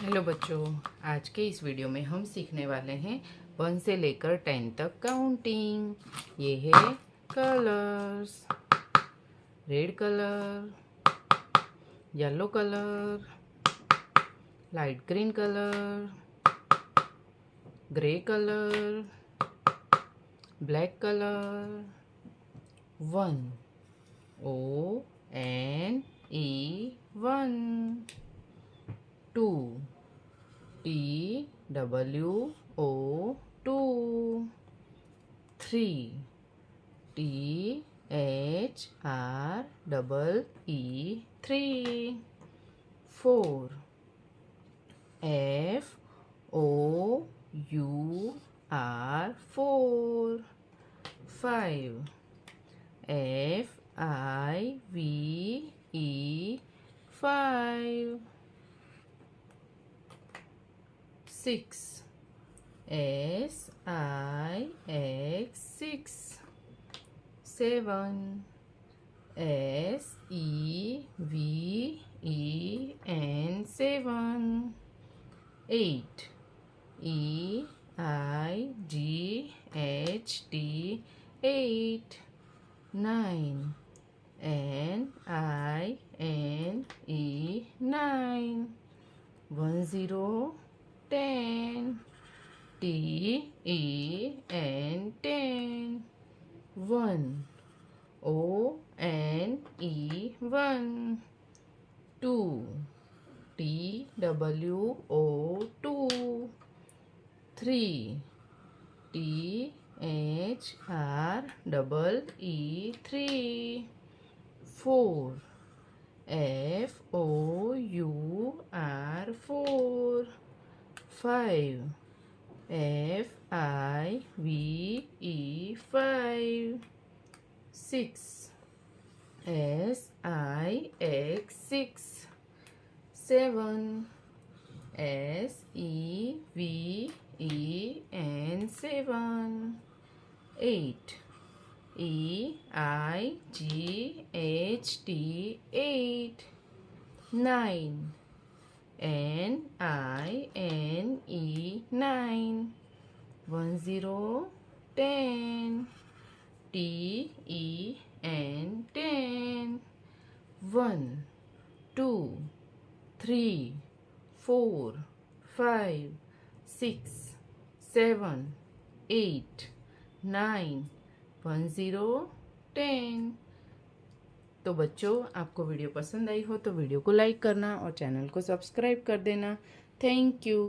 Hello बच्चों, आज के इस वीडियो में हम सीखने वाले हैं 1 से लेकर 10 तक काउंटिंग। ये है colours. Red colour, yellow colour, light green colour, grey colour, black colour. 1 ONE 1, 2 TWO 2, 3 THREE 3, 4 FOUR 4, 5 FIVE 5, 6 SIX 6, 7 SEVEN 7, 8 EIGHT 8, 9 NINE 9, 10 10 TEN 10, 1 ONE 1, 2 TWO 2, 3 THREE 3, 4 FOUR 4, 5 FIVE 5, 6 SIX 6, 7 SEVEN 7, 8 EIGHT 8, 9 NINE 9, 10 10 TEN 10, 1 2 3 4 5 6 7 8 9 10 10। तो बच्चों, आपको video पसंद आई हो तो video को like करना और channel को सब्सक्राइब कर देना। Thank you.